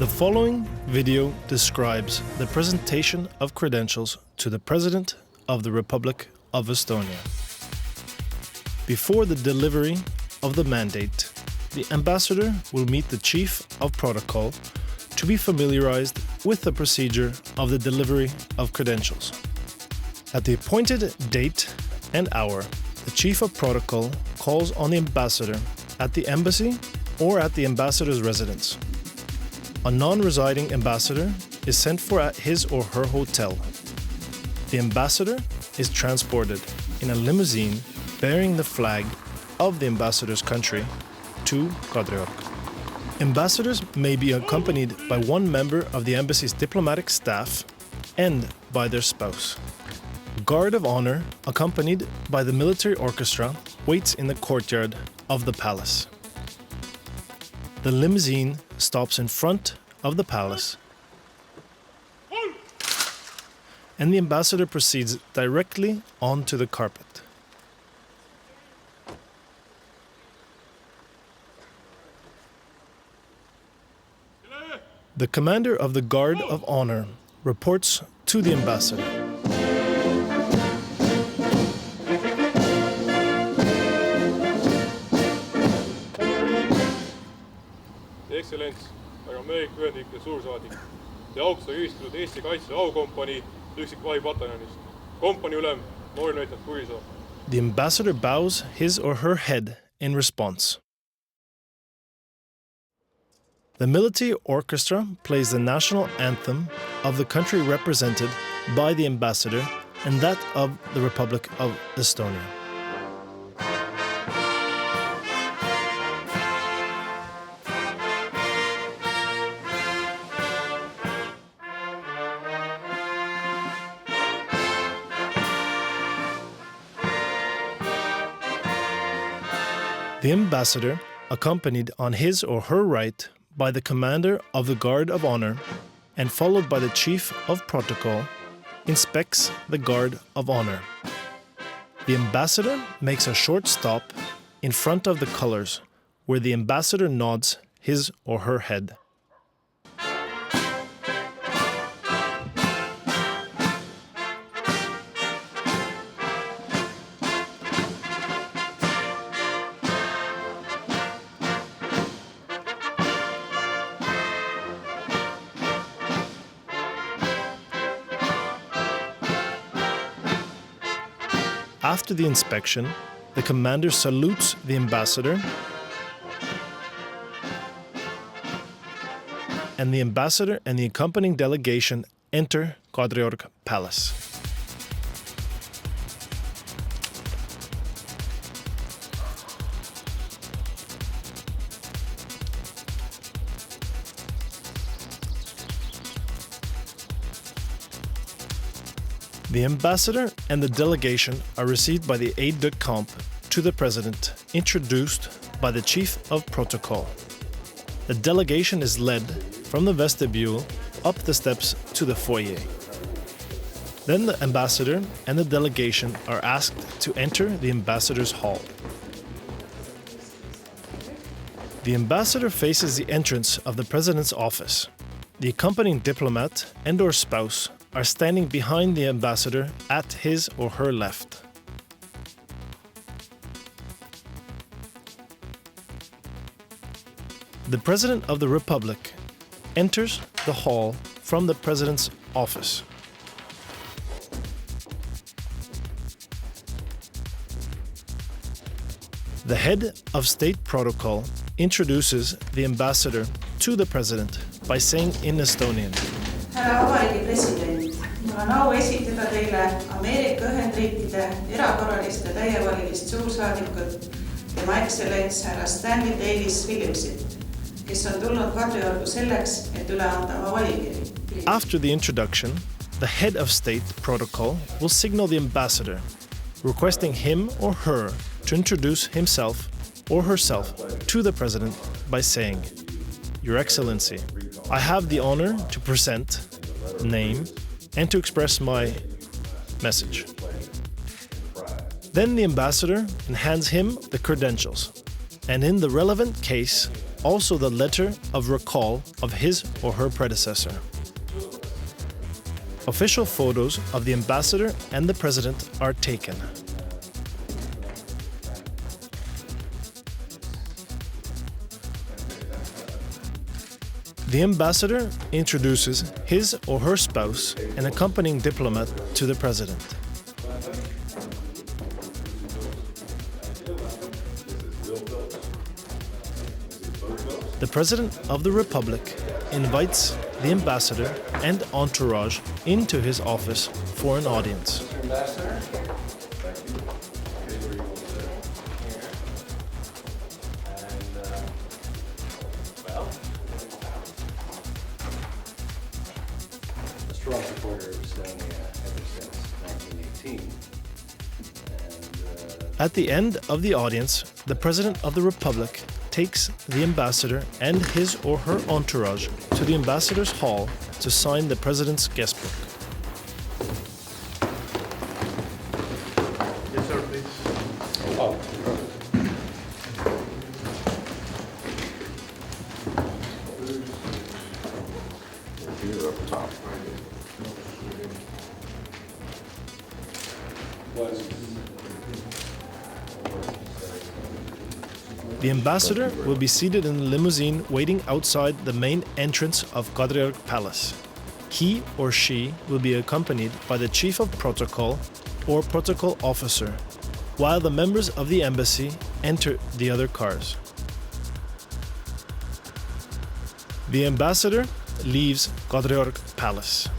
The following video describes the presentation of credentials to the President of the Republic of Estonia. Before the delivery of the mandate, the ambassador will meet the Chief of Protocol to be familiarized with the procedure of the delivery of credentials. At the appointed date and hour, the Chief of Protocol calls on the ambassador at the embassy or at the ambassador's residence. A non-residing ambassador is sent for at his or her hotel. The ambassador is transported in a limousine bearing the flag of the ambassador's country to Kadriorg. Ambassadors may be accompanied by one member of the embassy's diplomatic staff and by their spouse. Guard of honor, accompanied by the military orchestra, waits in the courtyard of the palace. The limousine stops in front of the palace, and the ambassador proceeds directly onto the carpet. The commander of the Guard of Honor reports to the ambassador. Excellents, härra Ameerika Ühendriikide suursaadik. Te austage ühistatud Eesti Kaitse aukompanii üksikvahipataljonist. Kompaniülem noornäitajad Kurisaar. The ambassador bows his or her head in response. The military orchestra plays the national anthem of the country represented by the ambassador and that of the Republic of Estonia. The ambassador, accompanied on his or her right by the commander of the Guard of Honor and followed by the Chief of Protocol, inspects the Guard of Honor. The ambassador makes a short stop in front of the colors, where the ambassador nods his or her head. After the inspection, the commander salutes the ambassador, and the ambassador and the accompanying delegation enter Kadriorg Palace. The ambassador and the delegation are received by the aide-de-camp to the president, introduced by the Chief of Protocol. The delegation is led from the vestibule up the steps to the foyer. Then the ambassador and the delegation are asked to enter the ambassador's hall. The ambassador faces the entrance of the president's office. The accompanying diplomat and/or spouse are standing behind the ambassador at his or her left. The President of the Republic enters the hall from the President's office. The head of state protocol introduces the ambassador to the President by saying in Estonian, Härra Vabariigi President, mul on au esitada teile Ameerika Ühendriikide erakorralist ja täievolilist suursaadikut, tema ekstsellents härra Stanley Davis Williamsit, kes on tulnud Kadriorgu selleks, et üle anda oma volikiri. After the introduction, the head of state protocol will signal the ambassador, requesting him or her to introduce himself or herself to the President by saying, Your Excellency, I have the honor to present, name, and to express my message. Then the ambassador hands him the credentials, and in the relevant case, also the letter of recall of his or her predecessor. Official photos of the ambassador and the president are taken. The ambassador introduces his or her spouse, an accompanying diplomat, to the president. The President of the Republic invites the ambassador and entourage into his office for an audience. Mr. Ambassador. Well, a strong supporter of Estonia ever since 1918. At the end of the audience, the President of the Republic takes the ambassador and his or her entourage to the ambassador's hall to sign the president's guest book. Yes, sir, please. Oh. Here up top. The ambassador will be seated in a limousine waiting outside the main entrance of Kadriorg Palace. He or she will be accompanied by the chief of protocol or protocol officer, while the members of the embassy enter the other cars. The ambassador leaves Kadriorg Palace.